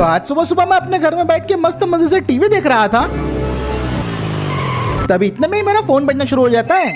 तो आज सुबह सुबह मैं अपने घर में बैठ के मस्त मजे से टीवी देख रहा था, तभी इतने में ही मेरा फोन बजना शुरू हो जाता है।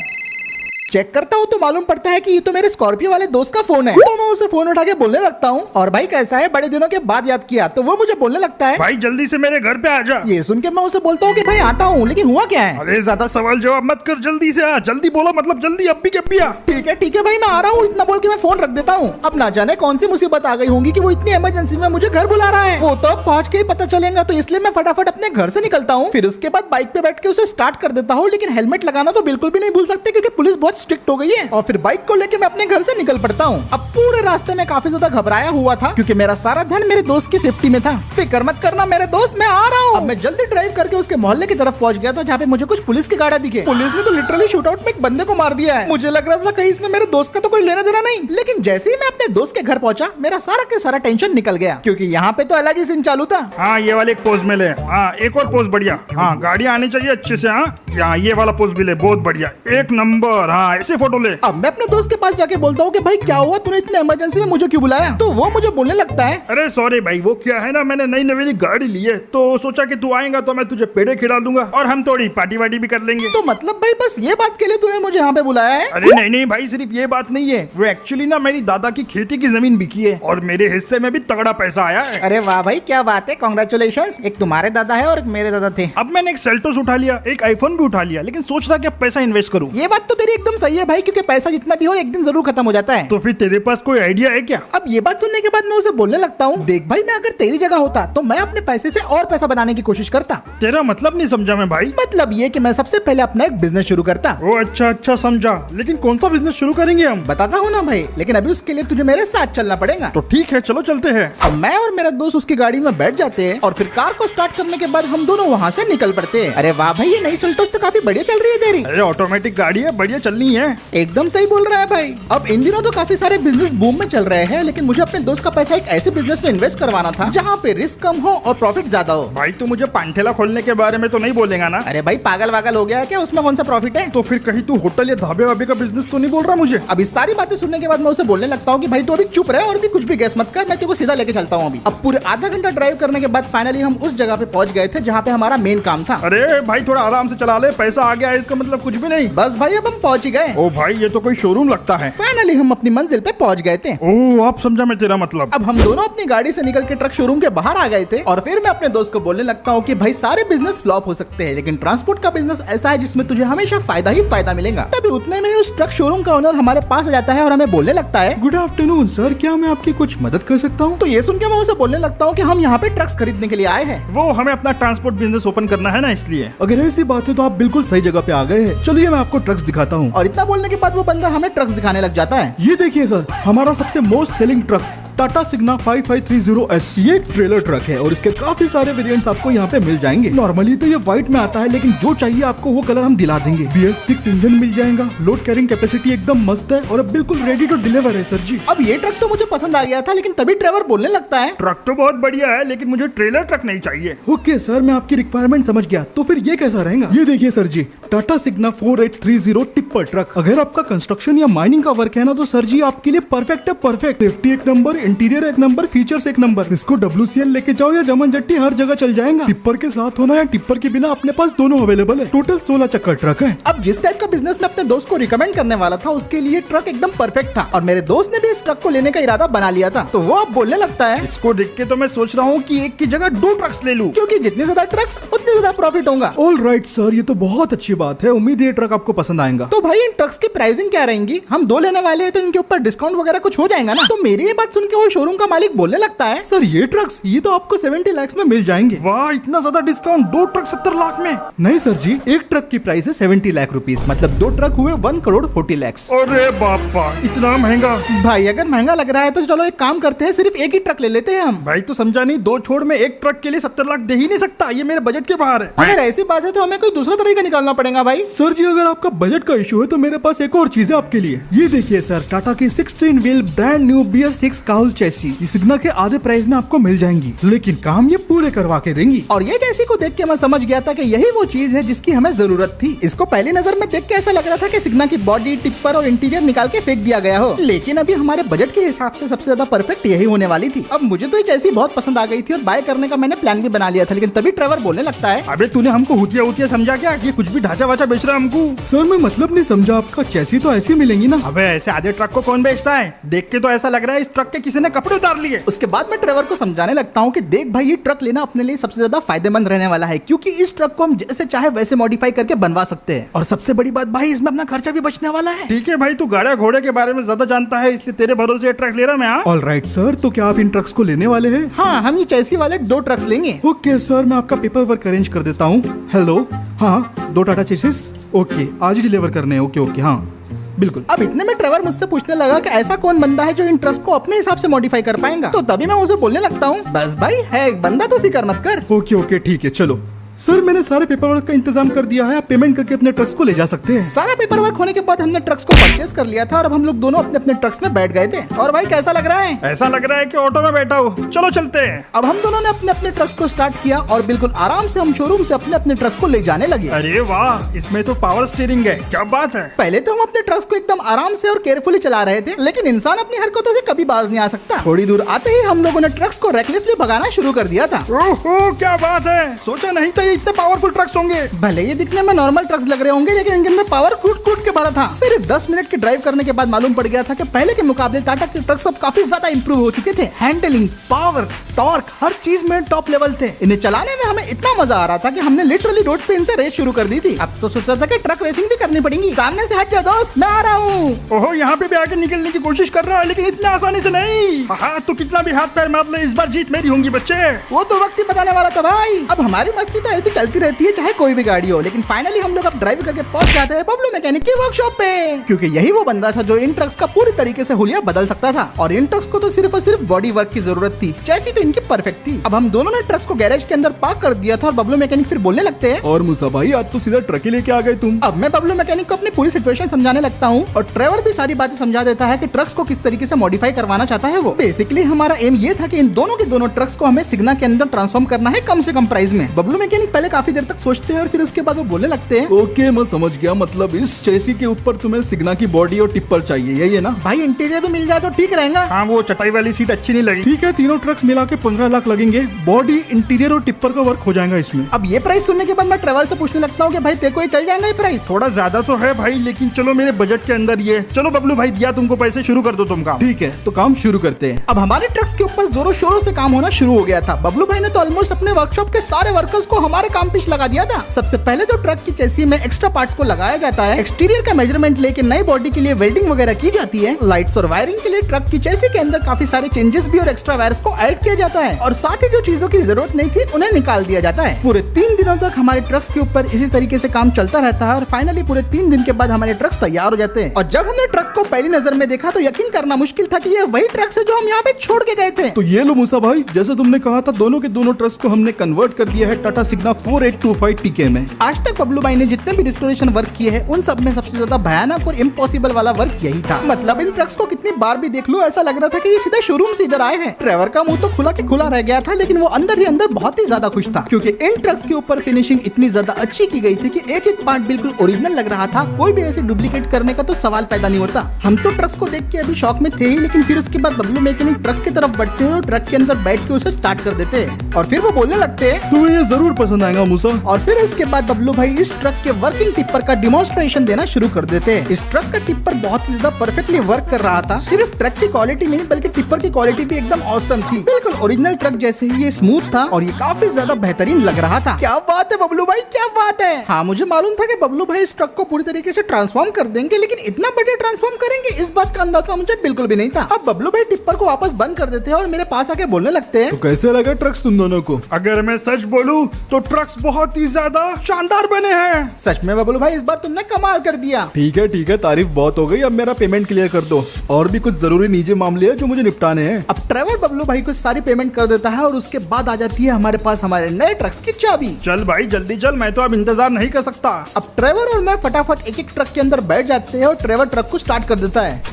चेक करता हूँ तो मालूम पड़ता है कि ये तो मेरे स्कॉर्पियो वाले दोस्त का फोन है। तो मैं उसे फोन उठा के बोलने लगता हूँ, और भाई कैसा है, बड़े दिनों के बाद याद किया। तो वो मुझे बोलने लगता है, भाई जल्दी से मेरे घर पे आ जा। ये सुन के मैं उसे बोलता हूँ कि भाई आता हूँ, लेकिन हुआ क्या है। अरे ज्यादा सवाल जवाब मत कर, जल्दी से आ। जल्दी बोलो, मतलब जल्दी, अब भी के भी आ। ठीक है भाई, मैं आ रहा हूँ, इतना बोल के मैं फोन रख देता हूँ। अब ना जाने कौन सी मुसीबत आ गई होंगी कि वो इतनी इमरजेंसी में मुझे घर बुला रहा है। वो तो पहुँच के ही पता चलेगा, तो इसलिए मैं फटाफट अपने घर से निकलता हूँ। फिर उसके बाद बाइक पे बैठ के उसे स्टार्ट कर देता हूँ, लेकिन हेलमेट लगाना तो बिल्कुल भी नहीं भूल सकते, क्योंकि पुलिस बहुत स्ट्रिक्ट हो गई है। और फिर बाइक को लेके मैं अपने घर से निकल पड़ता हूँ। अब पूरे रास्ते में काफी ज्यादा घबराया हुआ था, क्योंकि मेरा सारा ध्यान मेरे दोस्त की सेफ्टी में था। फिक्र मत करना मेरे दोस्त, मैं आ रहा हूँ। अब मैं जल्दी ड्राइव करके उसके मोहल्ले की तरफ पहुंच गया था, जहाँ पे मुझे कुछ पुलिस की गाड़ियां दिखे। पुलिस ने तो लिटरली शूट आउट में एक बंदे को मार दिया है। मुझे लग रहा था कहीं इसमें मेरे दोस्त का तो कोई लेना देना नहीं, लेकिन जैसे ही मैं अपने दोस्त के घर पहुंचा, मेरा सारा का सारा टेंशन निकल गया, क्योंकि यहाँ पे तो अलग ही सीन चालू था। हाँ, ये वाले एक पोज में ले। हाँ, एक और पोज बढ़िया। हाँ, गाड़ियाँ आनी चाहिए अच्छे से। हाँ, यहाँ ये वाला पोज भी ले, बहुत बढ़िया, एक नंबर। हाँ, ऐसे फोटो ले। अब मैं अपने दोस्त के पास जाके बोलता हूँ कि भाई क्या हुआ, तूने इतने इमरजेंसी में मुझे क्यों बुलाया। तो वो मुझे बोलने लगता है, अरे सॉरी भाई, वो क्या है ना, मैंने नई नवेली गाड़ी ली है, तो सोचा कि तू आएगा तो मैं तुझे पेड़े खिला दूंगा और हम थोड़ी पार्टी वार्टी भी कर लेंगे। तो मतलब भाई बस ये बात के लिए तूने मुझे यहाँ पे बुलाया है। अरे नहीं भाई, सिर्फ ये बात नहीं है, वो एक्चुअली ना मेरी दादा की खेती की जमीन बिकी है और मेरे हिस्से में भी तगड़ा पैसा आया है। अरे वाह भाई, क्या बात है, कांग्रेचुलेशंस। एक तुम्हारे दादा है और एक मेरे दादा थे। अब मैंने एक सेल्टोस उठा लिया, एक आईफोन भी उठा लिया, लेकिन सोच रहा कि अब पैसा इन्वेस्ट करूं। ये बात तो तेरी एकदम सही है भाई, क्योंकि पैसा जितना भी हो एक दिन जरूर खत्म हो जाता है। तो फिर तेरे पास कोई आइडिया है क्या? अब ये बात सुनने के बाद मैं उसे बोलने लगता हूँ, देख भाई, मैं अगर तेरी जगह होता तो मैं अपने पैसे से और पैसा बनाने की कोशिश करता। तेरा मतलब नहीं समझा मैं भाई। मतलब ये कि मैं सबसे पहले अपना एक बिजनेस शुरू करता। ओ अच्छा समझा, लेकिन कौन सा बिजनेस शुरू करेंगे हम? बताता हूँ ना भाई, लेकिन अभी उसके लिए तुझे मेरे साथ चलना पड़ेगा। तो ठीक है, चलो चलते हैं। अब मैं और मेरा दोस्त उसकी गाड़ी में बैठ जाते हैं, और फिर कार को स्टार्ट करने के बाद हम दोनों वहाँ से निकल पड़ते हैं। अरे वाह भाई, ये नई सेल्टोस तो काफी बढ़िया चल रही है तेरी। अरे ऑटोमेटिक गाड़ी है, बढ़िया चलनी है। एकदम सही बोल रहा है भाई। अब इन दिनों तो काफी सारे बिजनेस बूम में चल रहे हैं, लेकिन मुझे अपने दोस्त का पैसा एक ऐसे बिजनेस में इन्वेस्ट करवाना था जहाँ पे रिस्क कम हो और प्रॉफिट ज्यादा हो। भाई तू मुझे पानठेला खोलने के बारे में तो नहीं बोलेगा ना? अरे भाई पागल वागल हो गया है क्या, उसमें कौन सा प्रॉफिट है। तो फिर कहीं तू होटल या ढाबे वाबे का बिजनेस तो नहीं बोल रहा मुझे? अब इस सारी बातें सुनने के बाद मैं उसे बोलने लगता हूँ कि भाई तू अभी चुप रहे और भी कुछ भी गैस मत कर, मैं तेरे को सीधा लेके चलता हूँ अभी। अब पूरे आधा घंटा ड्राइव करने के बाद फाइनली हम उस जगह पे पहुंच गए थे जहाँ पे हमारा मेन काम था। अरे भाई थोड़ा आराम से चला ले, पैसा आ गया है इसका मतलब कुछ भी नहीं। बस भाई अब हम पहुंच ही गए। ओ भाई, ये तो कोई शोरूम लगता है। फाइनली हम अपनी मंजिल पे पहुंच गए थे। ओह, अब समझा मैं तेरा मतलब। अब हम दोनों अपनी गाड़ी से निकल के ट्रक शोरूम के बाहर आ गए थे, और फिर मैं अपने दोस्त को बोलने लगता हूँ कि भाई सारे बिजनेस फ्लॉप हो सकते हैं, लेकिन ट्रांसपोर्ट का बिजनेस ऐसा है जिसमें तुझे हमेशा फायदा ही फायदा मिलेगा। तभी उतने में उस ट्रक शोरूम का ओनर हमारे पास आ जाता है और हमें बोलने लगता है, गुड आफ्टरनून सर, क्या मैं आपकी कुछ मदद कर सकता हूँ? तो ये सुन के मैं उसे बोलने लगता हूँ कि हम यहाँ पे ट्रक्स खरीदने के लिए आए हैं। वो हमें अपना ट्रांसपोर्ट बिजनेस ओपन करना है ना, इसलिए। अगर ऐसी बात है तो आप बिल्कुल सही जगह पे आ गए हैं। चलिए मैं आपको ट्रक्स दिखाता हूँ। और इतना बोलने के बाद वो बंदा हमें ट्रक्स दिखाने लग जाता है। ये देखिए सर, हमारा सबसे most selling truck Tata Signa 5530S। ये एक ट्रेलर ट्रक है और इसके काफी सारे वेरिएंट्स आपको यहाँ पे मिल जाएंगे। नॉर्मली तो ये व्हाइट में आता है, लेकिन जो चाहिए आपको वो कलर हम दिला देंगे। BS6 इंजन मिल जाएगा, लोड कैरिंग कैपेसिटी एकदम मस्त है और अब बिल्कुल रेडी टू डिलीवर है सर जी। अब ये ट्रक तो मुझे पसंद आ गया था, लेकिन तभी ड्राइवर बोलने लगता है, ट्रक तो बहुत बढ़िया है, लेकिन मुझे ट्रेलर ट्रक नहीं चाहिए। ओके सर, मैं आपकी रिक्वायरमेंट समझ गया। तो फिर ये कैसा रहेगा? ये देखिए सर जी, टाटा सिग्ना 4830 टिप्पर ट्रक। अगर आपका कंस्ट्रक्शन या माइनिंग का वर्क है ना, तो सर जी आपके लिए परफेक्ट है। परफेक्ट सेफ्टी एक नंबर, इंटीरियर एक नंबर, फीचर्स एक नंबर। इसको WCL लेके जाओ या जमन जट्टी, हर जगह चल जाएगा। टिप्पर के साथ होना या टिप्पर के बिना, अपने पास दोनों अवेलेबल है। टोटल 16 चक्कर ट्रक है। अब जिस टाइप का बिजनेस मैं अपने दोस्त को रिकमेंड करने वाला था, उसके लिए ट्रक एकदम परफेक्ट था, और मेरे दोस्त ने भी इस ट्रक को लेने का इरादा बना लिया था। तो वो अब बोलने लगता है, इसको देख के तो मैं सोच रहा हूँ कि एक की जगह 2 ट्रक्स ले लूं, क्योंकि जितने ज्यादा ट्रक्स उतने ज्यादा प्रॉफिट होगा। ऑल राइट सर, ये तो बहुत अच्छी बात है। उम्मीद है ये ट्रक आपको पसंद आएगा। तो भाई इन ट्रक्स की प्राइसिंग क्या रहेंगी? हम 2 लेने वाले हैं, तो इनके ऊपर डिस्काउंट वगैरह कुछ हो जाएगा ना? तो मेरी ये बात सुन के वो शोरूम का मालिक बोलने लगता है, सर ये ट्रक्स ये तो आपको 70 लाख में मिल जाएंगे। वाह, इतना ज्यादा डिस्काउंट, 2 ट्रक 70 लाख में? नहीं सर जी, एक ट्रक की प्राइस है 70 लाख रुपीस, मतलब 2 ट्रक हुए 1 करोड़ 40 लाख। अरे बापा, इतना महंगा? भाई अगर महंगा लग रहा है तो चलो एक काम करते हैं, सिर्फ एक ही ट्रक ले लेते हैं हम। भाई तो समझा नहीं, 2 छोड़ में एक ट्रक के लिए 70 लाख दे ही नहीं सकता, ये मेरे बजट के बाहर है। अगर ऐसी बात है तो हमें कोई दूसरा तरीका निकालना पड़ेगा भाई। सर जी अगर आपका बजट का इशू है तो मेरे पास एक और चीज है आपके लिए। ये देखिए सर, टाटा की 16 wheel brand new BS6 cowl all chassis ये सिग्ना के आधे प्राइस में आपको मिल जाएंगी, लेकिन काम ये पूरे करवा के देंगी। और ये चैसी को देख के मैं समझ गया था कि यही वो चीज है जिसकी हमें जरूरत थी। इसको पहली नजर में देख के ऐसा लग रहा था कि सिग्ना की बॉडी, टिप्पर और इंटीरियर निकाल के फेंक दिया गया हो, लेकिन अभी हमारे बजट के हिसाब से सबसे ज्यादा परफेक्ट यही होने वाली थी। अब मुझे तो ये चैसी बहुत पसंद आ गई थी और बाय करने का मैंने प्लान भी बना लिया था, लेकिन तभी ट्रेवर बोलने लगता है, अबे तूने हमको हुतिया समझा क्या? ये कुछ भी ढांचा वाचा बेच रहा है हमको। सर मैं मतलब नहीं समझा आपका, चैसी तो ऐसी मिलेंगी ना। अबे ऐसे आधे ट्रक को कौन बेचता है? देख के तो ऐसा लग रहा है इस ट्रक के किसी ने कपड़े उतार लिए। उसके बाद मैं ट्रेवर को समझाने लगता हूँ कि देख भाई, ये ट्रक लेना अपने लिए सबसे ज्यादा फायदेमंद रहने वाला है, क्योंकि इस ट्रक को हम जैसे चाहे वैसे मॉडिफाई करके बनवा सकते हैं, और सबसे बड़ी बात भाई, इसमें अपना खर्चा भी बचने वाला है। ठीक है भाई, तू गाड़ा घोड़े के बारे में ज्यादा जानता है, इसलिए तेरे भरोसे ये ट्रक ले रहा मैं। ऑल राइट सर, तो क्या आप इन ट्रक्स को लेने वाले हैं? हाँ, हम ये चैसी वाले 2 ट्रक्स लेंगे। ओके सर, मैं आपका पेपर वर्क अरेंज कर देता हूँ। हेलो, हाँ 2 टाटा चेसिस, ओके आज ही डिलीवर करने हैं। ओके ओके, हाँ बिल्कुल। अब इतने में ट्रेवर मुझसे पूछने लगा कि ऐसा कौन बंदा है जो इन ट्रक्स को अपने हिसाब से मॉडिफाई कर पाएगा, तो तभी मैं उसे बोलने लगता हूँ, बस भाई है एक बंदा, तो फिक्र मत कर। ओके ओके ठीक है, चलो सर मैंने सारे पेपर वर्क का इंतजाम कर दिया है, आप पेमेंट करके अपने ट्रक्स को ले जा सकते हैं। सारा पेपर वर्क होने के बाद हमने ट्रक्स को परचेज कर लिया था और अब हम लोग दोनों अपने अपने ट्रक्स में बैठ गए थे। और भाई कैसा लग रहा है? ऐसा लग रहा है कि ऑटो में बैठा हूँ, चलो चलते हैं। अब हम दोनों ने अपने अपने ट्रक्स को स्टार्ट किया और बिल्कुल आराम से हम शोरूम से अपने अपने ट्रक्स को ले जाने लगे। अरे वाह, इसमें तो पावर स्टीयरिंग है, क्या बात है। पहले तो हम अपने ट्रक्स को एकदम आराम से और केयरफुली चला रहे थे, लेकिन इंसान अपनी हरकतों से कभी बाज नहीं आ सकता। थोड़ी दूर आते ही हम लोगों ने ट्रक्स को रेकलेसली भगाना शुरू कर दिया था। ओहो क्या बात है, सोचा नहीं था ये इतने पावरफुल ट्रक्स होंगे। भले ये दिखने में नॉर्मल ट्रक्स लग रहे होंगे, लेकिन इनके अंदर पावर कूट कूट के भरा था। सिर्फ 10 मिनट की ड्राइव करने के बाद मालूम पड़ गया था कि पहले के मुकाबले टाटा के ट्रक्स अब काफी ज्यादा इंप्रूव हो चुके थे। हैंडलिंग, पावर, टॉर्क, हर चीज में टॉप लेवल थे। इन्हें चलाने में हमें इतना मजा आ रहा था कि हमने लिटरली रोड पे इनसे रेस शुरू कर दी थी। अब तो सोचा था कि ट्रक रेसिंग भी करनी पड़ेगी। सामने से हट जा दोस्त, मैं आ रहा हूँ। ओहो, यहाँ पे भी आगे निकलने की कोशिश कर रहा है, लेकिन इतना आसानी से नहीं। हाँ, तो कितना भी हाथ पैर मार ले, इस बार जीत मेरी होंगी बच्चे। वो तो वक्त ही बताने वाला था भाई। अब हमारी मस्ती तो ऐसी चलती रहती है चाहे कोई भी गाड़ी हो, लेकिन फाइनली हम लोग अब ड्राइव करके पहुंच जाते हैं बबलू मैकेनिक की वर्कशॉप पे, क्योंकि यही वो बंदा था जो इन ट्रक्स का पूरी तरीके से हुलिया बदल सकता था। और इन ट्रक्स को तो सिर्फ और सिर्फ बॉडी वर्क की जरूरत थी, चैसी तो इनकी परफेक्ट थी। अब हम दोनों ने ट्रक्स को गैरेज के अंदर पार्क कर दिया था और बबलू मैकेनिक फिर बोलने लगते हैं, और मूसा भाई आज तो सीधा ट्रक ही लेके आ गए तुम। अब मैं बबलू मैकेनिक को अपनी पूरी सिचुएशन समझाने लगता हूँ और ट्रेवर भी सारी बातें समझा देता है कि ट्रक्स को किस तरीके से मॉडिफाई करवाना चाहता है वो। बेसिकली हमारा एम ये था कि इन दोनों के दोनों ट्रक्स को हमें सिग्ना के अंदर ट्रांसफॉर्म करना है कम से कम प्राइस में। बबलू मैकेनिक पहले काफी देर तक सोचते हैं और फिर उसके बाद वो बोलने लगते हैं, ओके मैं समझ गया, मतलब इस चेसी के ऊपर तुम्हें सिग्ना की बॉडी और टिप्पर चाहिए, यही है ना? भाई इंटीरियर भी मिल जाए तो ठीक रहेगा। हाँ, वो चटाई वाली सीट अच्छी नहीं लगी। ठीक है, तीनों ट्रक्स मिला के 15 लाख लगेंगे, बॉडी, इंटीरियर और टिप्पर का वर्क हो जाएगा इसमें। अब ये प्राइस सुनने के बाद मैं ट्रेवल से पूछने लगता हूँ कि भाई तेरे को ये चल जाएगा ये प्राइस? थोड़ा ज्यादा तो है भाई, लेकिन चलो मेरे बजट के अंदर ये। चलो बबलू भाई, दिया तुमको पैसे, शुरू कर दो तुम काम। ठीक है, तो काम शुरू करते हैं। अब हमारे ट्रक्स के ऊपर जोरों शोरों से काम होना शुरू हो गया था। बबलू भाई ने तो ऑलमोस्ट अपने वर्कशॉप के सारे वर्कर्स को हमारे काम पीछे लगा दिया था। सबसे पहले तो ट्रक की चेसी में एक्स्ट्रा पार्ट्स को लगाया जाता है, एक्सटीरियर का मेजरमेंट लेके नई बॉडी के लिए वेल्डिंग वगैरह की जाती है, लाइट्स और वायरिंग के लिए ट्रक की चेसी के अंदर काफी सारे चेंजेस भी और एक्स्ट्रा वायर्स को ऐड किया जाता है, और साथ ही जो चीजों की जरूरत नहीं थी उन्हें निकाल दिया जाता है। पूरे 3 दिनों तक हमारे ट्रक्स के ऊपर इसी तरीके से काम चलता रहता है और फाइनली पूरे 3 दिन के बाद हमारे ट्रक्स तैयार हो जाते हैं। और जब हमने ट्रक को पहली नजर में देखा तो यकीन करना मुश्किल था कि ये वही ट्रक्स है जो हम यहाँ पे छोड़ के गए थे। तो ये लो मूसा भाई, जैसे तुमने कहा था, दोनों के दोनों ट्रक्स को हमने कन्वर्ट कर दिया है टाटा सिग्ना 4825 टीके में। आज तक बबलू भाई ने जितने भी रिस्टोरेशन वर्क किए हैं उन सब में सबसे ज्यादा भयानक और इम्पॉसिबल वाला वर्क यही था। मतलब इन ट्रक्स को कितनी बार भी देख लो ऐसा लग रहा था कि ये सीधा शोरूम से इधर आए हैं। ट्रेवर का मुंह तो खुला के खुला रह गया था, लेकिन वो अंदर ही अंदर बहुत ही ज्यादा खुश था, क्योंकि इन ट्रक्स के ऊपर फिनिशिंग इतनी ज्यादा अच्छी की गई थी कि एक एक पार्ट बिल्कुल ओरिजिनल लग रहा था। कोई भी ऐसे डुप्लीकेट करने का तो सवाल पैदा नहीं होता। हम तो ट्रक्स को देख के अभी शौक में थे ही, लेकिन फिर उसके बाद बबलू मैकेनिक ट्रक की तरफ बढ़ते हैं और ट्रक के अंदर बैठ के उसे स्टार्ट कर देते हैं और फिर वो बोलने लगते हैं, तुम्हें ये जरूर पसंद आएगा मूसा। और फिर इसके बाद बबलू भाई इस ट्रक के वर्किंग टिप्पर का डिमॉन्स्ट्रेशन देना शुरू कर देते हैं। इस ट्रक का टिप्पर बहुत ही ज्यादा परफेक्टली वर्क कर रहा था। सिर्फ ट्रक की क्वालिटी नहीं बल्कि टिप्पर की क्वालिटी भी एकदम औसम थी, बिल्कुल ओरिजिनल ट्रक जैसे ही ये स्मूथ था और ये काफी ज्यादा बेहतरीन लग रहा था। क्या बात है बबलू भाई, क्या बात है। हाँ, मुझे मालूम था कि बबलू भाई इस ट्रक को पूरी तरीके से ट्रांसफॉर्म कर देंगे, लेकिन इतना बड़े ट्रांसफॉर्म करेंगे इस बात का अंदाजा मुझे बिल्कुल भी नहीं था। अब बबलू भाई टिप्पर को वापस बंद कर देते हैं और मेरे पास आके बोलने लगते हैं, तो कैसे लगा ट्रक्स तुम दोनों को? अगर मैं सच बोलूं तो ट्रक्स बहुत ही ज्यादा शानदार बने हैं। सच में बबलू भाई इस बार तुमने कमाल कर दिया। ठीक है, तारीफ बहुत हो गई, अब मेरा पेमेंट क्लियर कर दो। और भी कुछ जरूरी निजी मामले हैं जो मुझे निपटाने हैं। अब ट्रेवर बबलू भाई को सारी पेमेंट कर देता है और उसके बाद आ जाती है हमारे पास हमारे नए ट्रक्स की चाबी। चल भाई जल्दी चल, मैं तो अब इंतजार नहीं कर सकता। अब ट्रेवर और मैं फटाफट एक एक ट्रक के अंदर बैठ जाते हैं और ट्रेवर ट्रक को स्टार्ट कर देता है।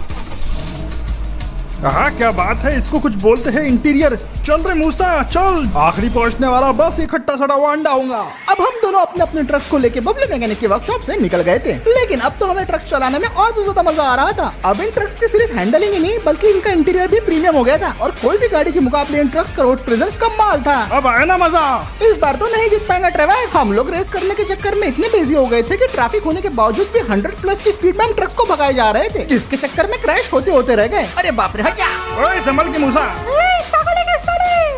हाँ क्या बात है, इसको कुछ बोलते हैं इंटीरियर। चल रे मूसा चल, आखिरी पहुंचने वाला बस इकट्ठा सड़ा हुआ अंडा होगा। अब हम दोनों अपने अपने ट्रक्स को लेके बबलू मैकेनिक के वर्कशॉप से निकल गए थे, लेकिन अब तो हमें ट्रक चलाने में और भी ज्यादा मजा आ रहा था। अब इन ट्रक्स की सिर्फ हैंडलिंग ही नहीं बल्कि इनका इंटीरियर भी प्रीमियम हो गया था और कोई भी गाड़ी के मुकाबले इन ट्रक्स का रोड प्रेजेंस कम माल था। अब आया ना मजा। इस बार तो नहीं जीत पाएंगे ट्रेवर। हम लोग रेस करने के चक्कर में इतने बिजी हो गए थे कि ट्रैफिक होने के बावजूद भी 100+ की स्पीड में हम ट्रक्स को भगाए जा रहे थे, जिसके चक्कर में क्रैश होते होते रह गए। अरे बाप रे, हट जा। ओए संभल के मूसा।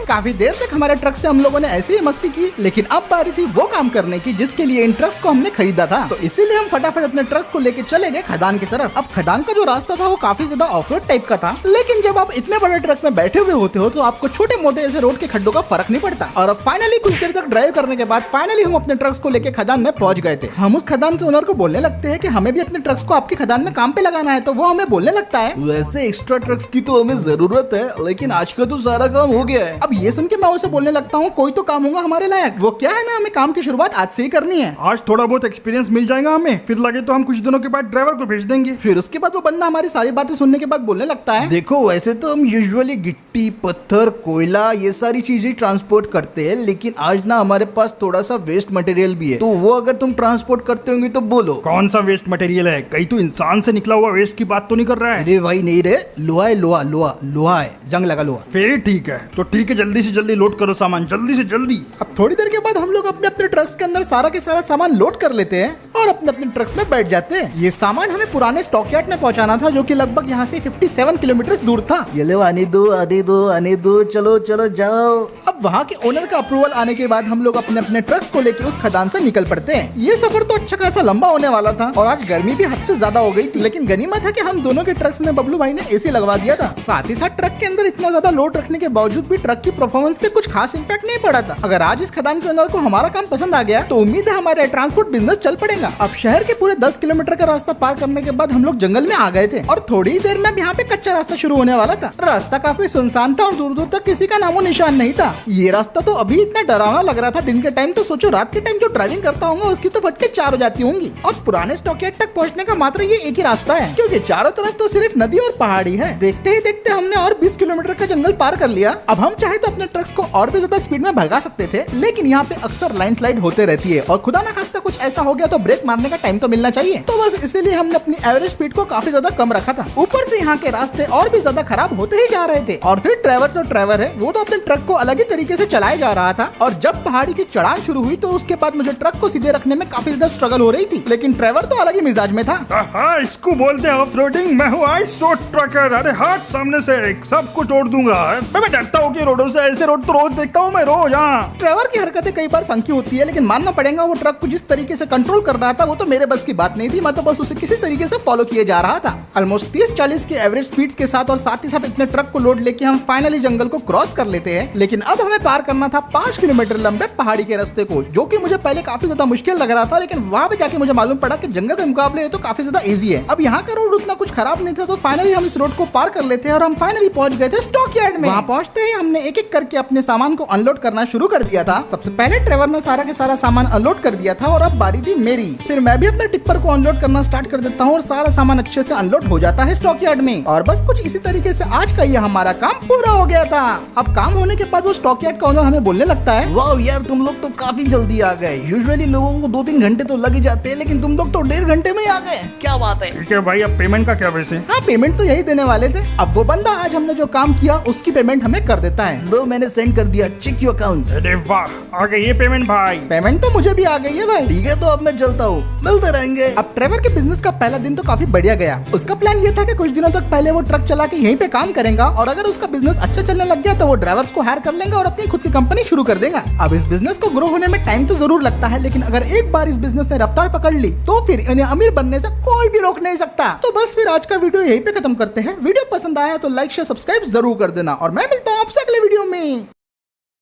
काफी देर तक हमारे ट्रक से हम लोगों ने ऐसी ही मस्ती की, लेकिन अब बारी थी वो काम करने की जिसके लिए इन ट्रक्स को हमने खरीदा था। तो इसीलिए हम फटाफट अपने ट्रक को लेके चले गए खदान की तरफ। अब खदान का जो रास्ता था वो काफी ज्यादा ऑफ-रोड टाइप का था, लेकिन जब आप इतने बड़े ट्रक में बैठे हुए होते हो तो आपको छोटे मोटे ऐसे रोड के खड्डों का फर्क नहीं पड़ता। और अब फाइनली कुछ देर तक ड्राइव करने के बाद फाइनली हम अपने ट्रक्स को लेके खदान में पहुंच गए थे। हम उस खदान के ओनर को बोलने लगते हैं कि हमें भी अपने ट्रक्स को आपकी खदान में काम पे लगाना है, तो वो हमें बोलने लगता है, वैसे एक्स्ट्रा ट्रक्स की तो हमें जरूरत है, लेकिन आज का तो सारा काम हो गया है। अब ये सुन के मैं उसे बोलने लगता हूँ, कोई तो काम होगा हमारे लायक। वो क्या है ना, हमें काम की शुरुआत आज से ही करनी है। आज थोड़ा बहुत एक्सपीरियंस मिल जाएगा हमें, फिर लगे तो हम कुछ दिनों के बाद ड्राइवर को भेज देंगे। फिर उसके बाद वो बंदा हमारी सारी बातें सुनने के बाद बोलने लगता है, देखो वैसे तो हम यूजुअली गिट्टी, पत्थर, कोयला ये सारी चीजें ट्रांसपोर्ट करते हैं, लेकिन आज ना हमारे पास थोड़ा सा वेस्ट मटेरियल भी है, तो वो अगर तुम ट्रांसपोर्ट करते होंगे तो बोलो। कौन सा वेस्ट मटेरियल है? कहीं तू इंसान से निकला हुआ वेस्ट की बात तो नहीं कर रहा है? अरे भाई नहीं रे, लोहा है, लोहा लोहा लोहा है, जंग लगा लोहा। फिर ठीक है, तो ठीक है, जल्दी से जल्दी लोड करो सामान, जल्दी से जल्दी। अब थोड़ी देर के बाद हम लोग अपने अपने ट्रक्स के अंदर सारा के सारा सामान लोड कर लेते हैं और अपने अपने ट्रक्स में बैठ जाते हैं। ये सामान हमें पुराने स्टॉकयार्ड में पहुंचाना था, जो कि लगभग यहाँ से 57 किलोमीटर दूर था। ये लो, आने दो आने दो आने दो, चलो चलो जाओ। अब वहाँ के ओनर का अप्रूवल आने के बाद हम लोग अपने अपने ट्रक्स को लेके उस खदान से निकल पड़ते हैं। ये सफर तो अच्छा खासा लंबा होने वाला था और आज गर्मी भी हद से ज्यादा हो गई थी, लेकिन गनीमत है कि हम दोनों के ट्रक्स में बबलू भाई ने एसी लगवा दिया था। साथ ही साथ ट्रक के अंदर इतना ज्यादा लोड रखने के बावजूद भी ट्रक की परफॉर्मेंस पे कुछ खास इम्पैक्ट नहीं पड़ा था। अगर आज इस खदान के ओनर को हमारा काम पसंद आ गया तो उम्मीद है हमारा ट्रांसपोर्ट बिजनेस चल पड़ेगा। अब शहर के पूरे 10 किलोमीटर का रास्ता पार करने के बाद हम लोग जंगल में आ गए थे और थोड़ी ही देर में यहाँ पे कच्चा रास्ता शुरू होने वाला था। रास्ता काफी सुनसान था और दूर दूर तक किसी का नामो निशान नहीं था। ये रास्ता तो अभी इतना डरावना लग रहा था दिन के टाइम, तो सोचो रात के टाइम जो ड्राइविंग करता होगा उसकी तो फटके 4 हो जाती होंगी। और पुराने स्टॉकयार्ड तक पहुँचने का मात्र ये एक ही रास्ता है, क्योंकि चारों तरफ तो सिर्फ नदी और पहाड़ी है। देखते ही देखते हमने और 20 किलोमीटर का जंगल पार कर लिया। अब हम चाहे तो अपने ट्रक्स को और भी ज्यादा स्पीड में भगा सकते थे, लेकिन यहाँ पे अक्सर लैंडस्लाइड होते रहती है और खुदा ना खास्ता कुछ ऐसा हो गया तो ब्रेक मारने का टाइम तो मिलना चाहिए। तो बस इसीलिए हमने अपनी एवरेज स्पीड को काफी ज्यादा कम रखा था। ऊपर से यहाँ के रास्ते और भी ज्यादा खराब होते ही जा रहे थे और फिर ड्राइवर तो ड्राइवर है, वो तो अपने ट्रक को अलग ही तरीके से चलाए जा रहा था। और जब पहाड़ी की चढ़ान शुरू हुई तो उसके बाद मुझे ट्रक को सीधे रखने में काफी ज्यादा स्ट्रगल हो रही थी, लेकिन ड्राइवर तो अलग ही मिजाज में था। इसको बोलते हैं ऑफ रोडिंग। मैं हूँ आइस रोड ट्रकर। अरे हाथ सामने से सबको तोड़ दूंगा। मैं डरता हूँ कि रोडों से, ऐसे रोड तो रोज देखता हूँ मैं रोज। हाँ, ड्राइवर की हरकतें कई बार संकी होती है, लेकिन मानना पड़ेगा वो ट्रक को जिस तरीके से कंट्रोल कर रहा था वो तो मेरे बस की बात नहीं थी। मैं तो बस उसे किसी तरीके से फॉलो किए जा रहा था। ऑलमोस्ट 30-40 की एवरेज स्पीड के साथ और साथ ही साथ इतने ट्रक को लोड लेके हम फाइनली जंगल को क्रॉस कर लेते हैं। लेकिन अब हमें पार करना था 5 किलोमीटर लंबे पहाड़ी के रास्ते को, जो कि मुझे पहले काफी ज्यादा मुश्किल लग रहा था, लेकिन वहाँ पे जाके मुझे मालूम पड़ा कि जंगल के मुकाबले ये तो काफी ज्यादा इजी है। अब यहाँ का रोड उतना कुछ खराब नहीं था, तो फाइनली हम इस रोड को पार कर लेते हैं और हम फाइनली पहुंच गए थे स्टॉकयार्ड में। वहाँ पहुंचते ही हमने एक एक करके अपने सामान को अनलोड करना शुरू कर दिया था। सबसे पहले ड्राइवर ने सारा के सारा सामान अनलोड कर दिया था और अब बारी थी मेरी। फिर मैं भी अपने टिप्पर को अनलोड करना स्टार्ट कर देता हूँ और सारा सामान अच्छे से अनलोड हो जाता है स्टॉकयार्ड में। और बस कुछ इसी तरीके से आज का ये हमारा काम पूरा हो गया था। अब काम होने के बाद वो स्टॉकयार्ड का ओनर हमें बोलने लगता है, वाह यार तुम लोग तो काफी जल्दी आ गए। यूजुअली लोगों को 2-3 घंटे तो लग ही जाते हैं, लेकिन तुम लोग तो 1.5 घंटे में आ गए। क्या बात है। ठीक है भाई, अब पेमेंट का क्या वैसे? हाँ, पेमेंट तो यही देने वाले थे। अब वो बंदा आज हमने जो काम किया उसकी पेमेंट हमें कर देता है। लो मैंने सेंड कर दिया, चेक योर अकाउंट। अरे वाह, आ गई ये पेमेंट भाई। पेमेंट तो मुझे भी आ गई है भाई। ठीक है, तो अब मैं चलता हूँ, मिलते रहेंगे। अब ट्रेवर के बिजनेस का पहला दिन तो काफी बढ़िया गया। उसका प्लान ये था कि कुछ दिनों तक पहले वो ट्रक चला के यहीं पे काम करेगा और अगर उसका बिजनेस अच्छा चलने लग गया तो वो ड्राइवर्स को हायर कर लेगा और अपनी खुद की कंपनी शुरू कर देगा। अब इस बिजनेस को ग्रो होने में टाइम तो जरूर लगता है, लेकिन अगर एक बार इस बिजनेस ने रफ्तार पकड़ ली तो फिर इन्हें अमीर बनने से कोई भी रोक नहीं सकता। तो बस फिर आज का वीडियो यहीं पे खत्म करते हैं। वीडियो पसंद आया तो लाइक शेयर सब्सक्राइब जरूर कर देना और मैं मिलता हूँ आपसे अगले वीडियो में।